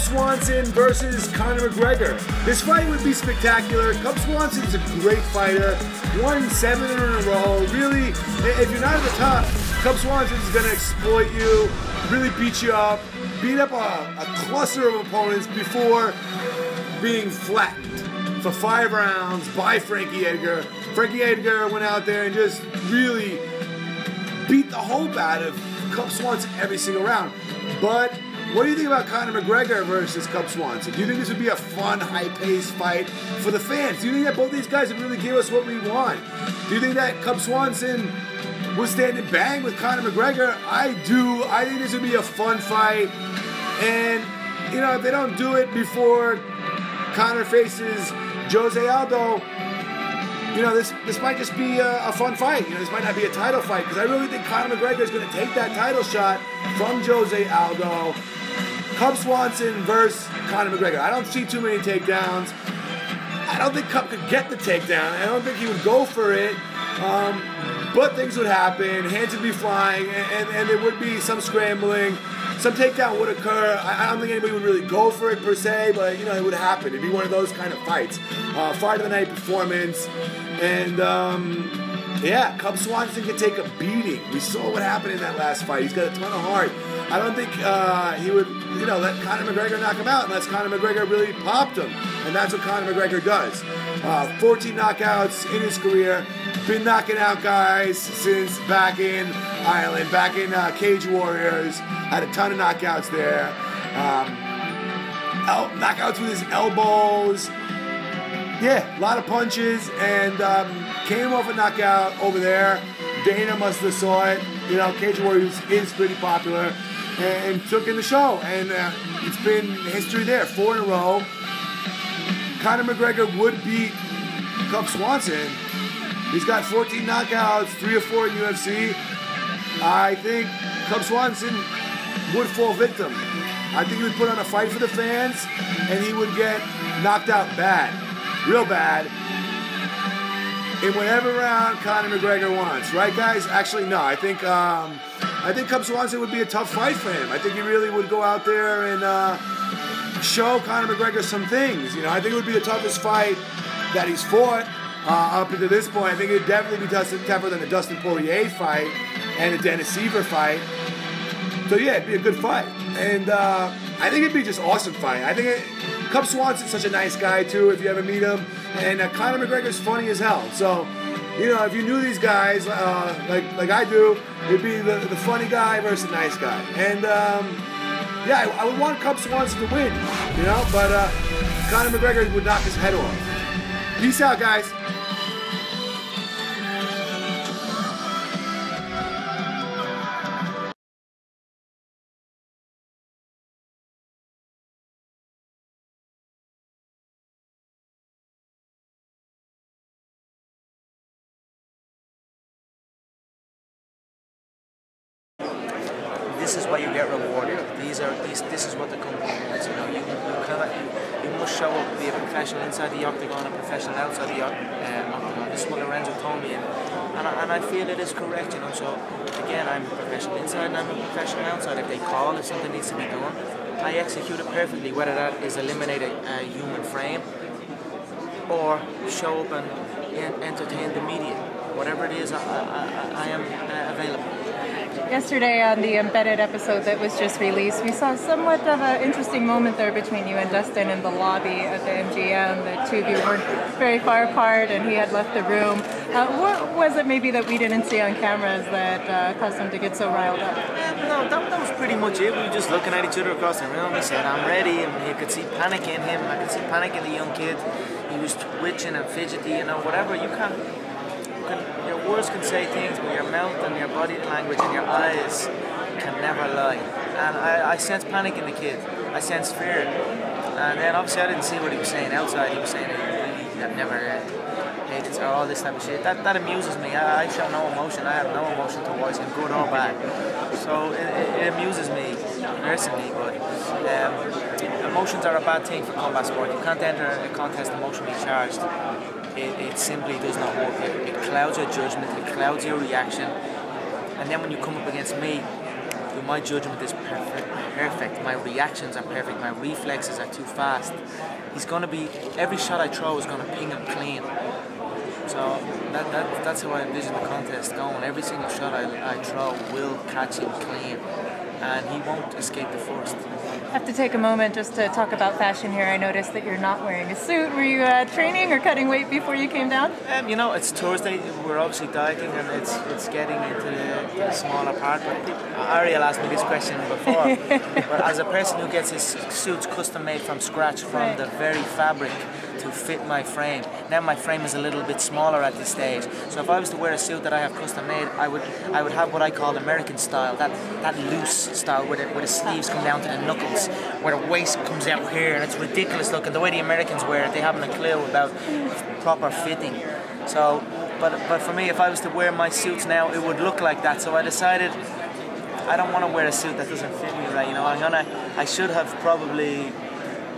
Swanson versus Conor McGregor. This fight would be spectacular. Cub Swanson's a great fighter. Won 7 in a row. Really, if you're not at the top, Cub Swanson's going to exploit you, really beat you up, beat up a cluster of opponents before being flattened for 5 rounds by Frankie Edgar. Frankie Edgar went out there and just really beat the hope out of Cub Swanson every single round. But what do you think about Conor McGregor versus Cub Swanson? Do you think this would be a fun, high-paced fight for the fans? Do you think that both these guys would really give us what we want? Do you think that Cub Swanson will stand and bang with Conor McGregor? I do. I think this would be a fun fight. And, you know, if they don't do it before Conor faces Jose Aldo, you know, this might just be a fun fight. You know, this might not be a title fight, because I really think Conor McGregor is going to take that title shot from Jose Aldo. Cub Swanson versus Conor McGregor. I don't see too many takedowns. I don't think Cub could get the takedown. I don't think he would go for it. But things would happen. Hands would be flying, and there would be some scrambling. Some takedown would occur. I don't think anybody would really go for it per se, but you know, it would happen. It'd be one of those kind of fights. Fight of the night performance. And yeah, Cub Swanson could take a beating. We saw what happened in that last fight. He's got a ton of heart. I don't think he would, you know, let Conor McGregor knock him out unless Conor McGregor really popped him. And that's what Conor McGregor does. 14 knockouts in his career. Been knocking out guys since back in Ireland, back in Cage Warriors. Had a ton of knockouts there. Knockouts with his elbows. Yeah, a lot of punches, and came off a knockout over there. Dana must have saw it. You know, Cage Warriors is pretty popular, and took in the show. And it's been history there, 4 in a row. Conor McGregor would beat Cub Swanson. He's got 14 knockouts, 3 or 4 in UFC. I think Cub Swanson would fall victim. I think he would put on a fight for the fans, and he would get knocked out bad, real bad, in whatever round Conor McGregor wants. Right, guys? Actually, no. I think Cub Swanson would be a tough fight for him. I think he really would go out there and show Conor McGregor some things. You know, I think it would be the toughest fight that he's fought. Up to this point, I think it would definitely be tougher than the Dustin Poirier fight and the Dennis Seaver fight. So yeah, it'd be a good fight, and I think it'd be just awesome fight. I think Cub Swanson's such a nice guy too. If you ever meet him, and Conor McGregor's funny as hell. So, you know, if you knew these guys like I do, it'd be the funny guy versus the nice guy. And yeah, I would want Cub Swanson to win, you know, but Conor McGregor would knock his head off. Peace out, guys. This is what you get rewarded. This is what the company wants. You know, you must show up, be a professional inside the octagon, a professional outside the octagon. This is what Lorenzo told me, and I feel it is correct. You know, so again, I'm a professional inside and I'm a professional outside. If they call, if something needs to be done, I execute it perfectly. Whether that is eliminate a human frame or show up and entertain the media, whatever it is, I am available. Yesterday on the Embedded episode that was just released, we saw somewhat of an interesting moment there between you and Dustin in the lobby at the MGM. The two of you weren't very far apart and he had left the room. What was it maybe that we didn't see on cameras that caused him to get so riled up? No, that was pretty much it. We were just looking at each other across the room. He said, I'm ready, and you could see panic in him. I could see panic in the young kid. He was twitching and fidgety, you know, whatever. Your words can say things, but your mouth and your body language and your eyes can never lie. And I sensed panic in the kid. I sensed fear. And then obviously I didn't see what he was saying outside. He was saying he had never hated or all this type of shit. That amuses me. I show no emotion. I have no emotion towards him, good or bad. So it amuses me personally, but emotions are a bad thing for combat sport. You can't enter a contest emotionally charged. It simply does not work. It clouds your judgment, it clouds your reaction, and then when you come up against me, my judgment is perfect. My reactions are perfect. My reflexes are too fast. He's going to be, every shot I throw is going to ping him clean. So that's how I envision the contest going. Every single shot I throw will catch him clean, and he won't escape the first. I have to take a moment just to talk about fashion here. I noticed that you're not wearing a suit. Were you training or cutting weight before you came down? You know, it's Thursday. We're obviously dieting, and it's getting into the smaller part. But Ariel asked me this question before. But as a person who gets his suits custom made from scratch, from the very fabric to fit my frame. Now my frame is a little bit smaller at this stage. So if I was to wear a suit that I have custom made, I would have what I call American style, that loose style where the sleeves come down to the knuckles, where the waist comes out here, and it's ridiculous looking. The way the Americans wear it, they haven't a clue about proper fitting. So, but for me, if I was to wear my suits now, it would look like that. So I decided I don't want to wear a suit that doesn't fit me right. You know, I should have probably.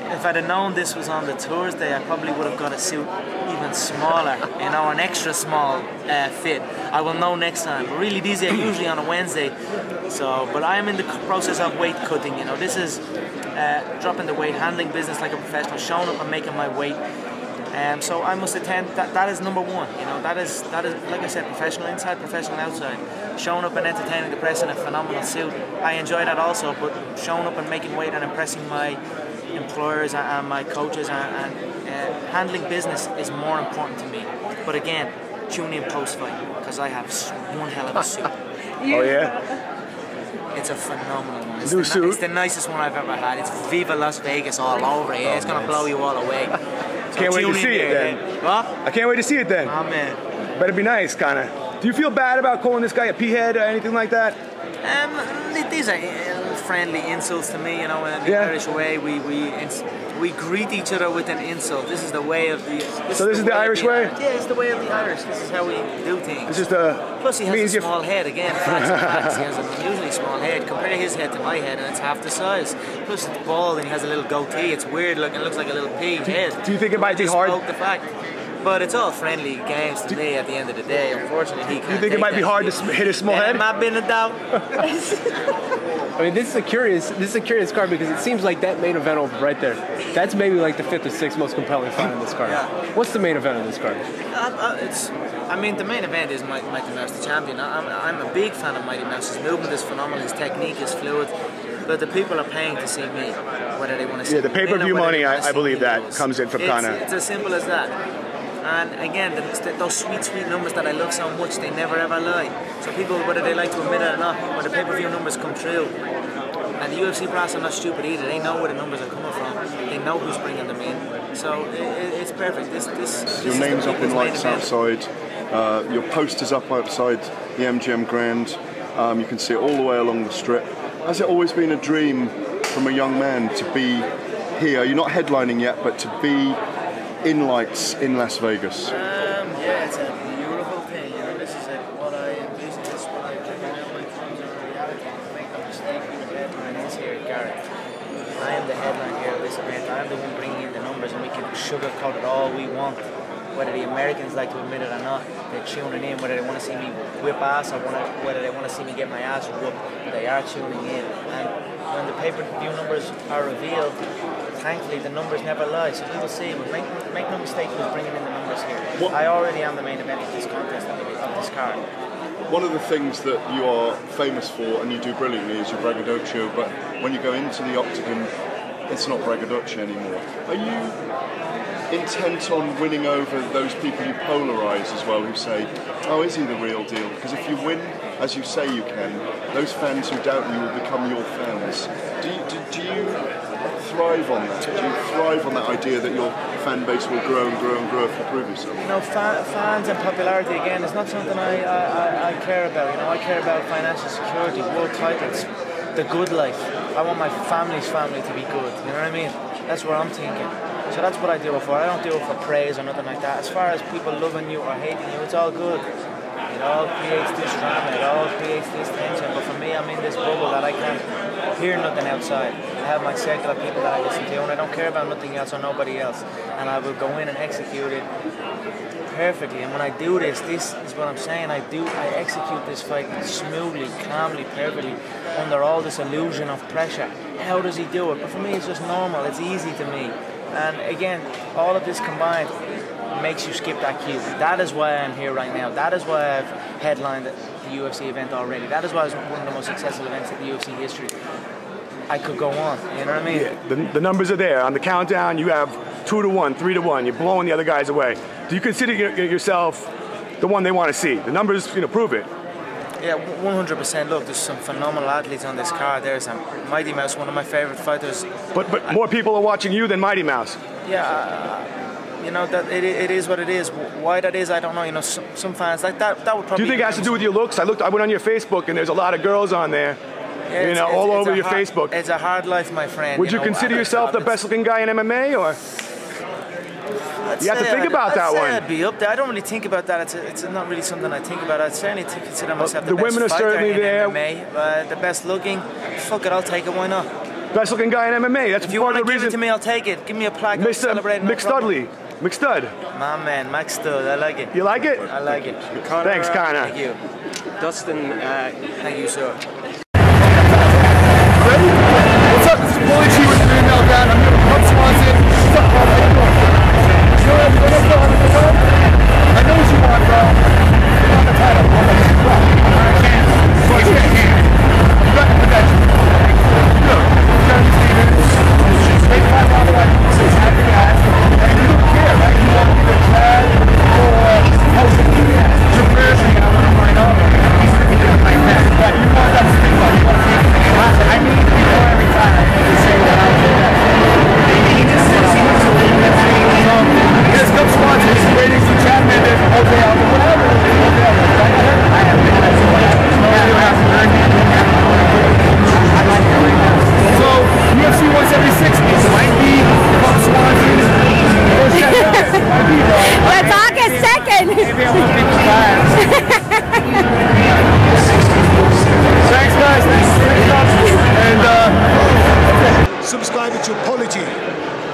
If I'd have known this was on the Thursday, I probably would have got a suit even smaller, you know, an extra small fit. I will know next time. But really, these are usually on a Wednesday. So, but I am in the process of weight cutting. You know, this is dropping the weight, handling business like a professional, showing up and making my weight. So I must attend. That is number one. You know, that is like I said, professional inside, professional outside. Showing up and entertaining the press in a phenomenal suit. I enjoy that also, but showing up and making weight and impressing my employers and my coaches and handling business is more important to me. But again, tune in post-fight because I have one hell of a suit. Oh yeah? It's a phenomenal one. It's the nicest one I've ever had. It's Viva Las Vegas all over it. It's going to blow you all away. So can't wait to see it then. What? I can't wait to see it then. Oh man. Better be nice, Conor. Do you feel bad about calling this guy a p-head or anything like that? These are friendly insults to me, you know. In the Irish way, we greet each other with an insult. This is the way of the. This is the Irish way. Yeah, it's the way of the Irish. This is how we do things. It's just a. Plus, he has a small head. Again, facts. He has an unusually small head. Compare his head to my head, and it's half the size. Plus, it's bald, and he has a little goatee. It's weird looking. It looks like a little pig head. Do you think it might be hard? The fact. But it's all friendly games to me at the end of the day. Unfortunately, he can't. You think it might be hard to hit his small head? Might been a doubt. I mean, this is a curious card because it seems like that main event over right there, that's maybe like the 5th or 6th most compelling fight on this card. Yeah. What's the main event of this card? I mean, the main event is Mighty Mouse, the champion. I'm a big fan of Mighty Mouse. His movement is phenomenal. His technique is fluid. But the people are paying to see me, whether they want to see me. Yeah, the pay-per-view money, I believe that comes in from Conor. It's as simple as that. And again, those sweet numbers that I love so much, they never ever lie. So people, whether they like to admit it or not, when the pay-per-view numbers come true, and the UFC brass are not stupid either, they know where the numbers are coming from, they know who's bringing them in. So it's perfect. This your name's up in lights outside, your poster's up outside the MGM Grand, you can see it all the way along the strip. Has it always been a dream from a young man to be here? You're not headlining yet, but to be in lights in Las Vegas. Yeah, it's a beautiful thing. You know, this is what I envision. This is what I dream out my dreams are a reality. Make no mistake, the headline is here, Garrett. I am the headline here of this event. I am the one bringing in the numbers, and we can sugarcoat it all we want. Whether the Americans like to admit it or not, they're tuning in. Whether they want to see me whip ass or whether they want to see me get my ass whooped, they are tuning in. And when the pay-per-view numbers are revealed, thankfully the numbers never lie, so we will see. But make no mistake who's bringing in the numbers here. I already am the main event of this contest, of this card. One of the things that you are famous for, and you do brilliantly, is your braggadocio, but when you go into the octagon, it's not braggadocio anymore. Are you intent on winning over those people you polarise as well, who say, oh, is he the real deal? Because if you win, as you say you can, those fans who doubt you will become your fans. Do you thrive on that? Do you thrive on that idea that your fan base will grow and grow and grow if you prove yourself? You know, fans and popularity, again, is not something I care about. You know, I care about financial security, world titles, the good life. I want my family's family to be good, you know what I mean? That's what I'm thinking. So that's what I do it for. I don't do it for praise or nothing like that. As far as people loving you or hating you, it's all good. It all creates this drama, it all creates this tension. But for me, I'm in this bubble that I can't hear nothing outside. I have my circle of people that I listen to, and I don't care about nothing else or nobody else. And I will go in and execute it perfectly. And when I do this is what I'm saying. I execute this fight smoothly, calmly, perfectly, under all this illusion of pressure. How does he do it? But for me, it's just normal. It's easy to me. And again, all of this combined makes you skip that cue. That is why I'm here right now. That is why I've headlined the UFC event already. That is why it's one of the most successful events in the UFC history. I could go on, you know what I mean? Yeah, the numbers are there. On the countdown, you have 2-1, 3-1. You're blowing the other guys away. Do you consider yourself the one they want to see? The numbers, prove it. Yeah, 100%. Look, there's some phenomenal athletes on this card. There's Mighty Mouse, one of my favorite fighters. But more people are watching you than Mighty Mouse. Yeah, that it is what it is. Why that is, I don't know. Some fans like that would probably. Do you think it has to do with your looks? I went on your Facebook and there's a lot of girls on there. Yeah, all over your Facebook. It's a hard life, my friend. Would you consider yourself the best-looking guy in MMA, or? You have to think about that one. I'd be up there. I don't really think about that. It's not really something I think about. I'd certainly consider myself the best women are certainly there. MMA. The best looking. Fuck it, I'll take it. Why not? Best looking guy in MMA. That's if you want to give it to me, I'll take it. Give me a plaque. Mr. McStudley. McStud. My man, McStud. I like it. You like it? I like it. Conor, thanks, Conor. Thank you. Dustin. Thank you, sir. What's up? This is Bully G with the Meltdown. I'm here with Swanson. What's up,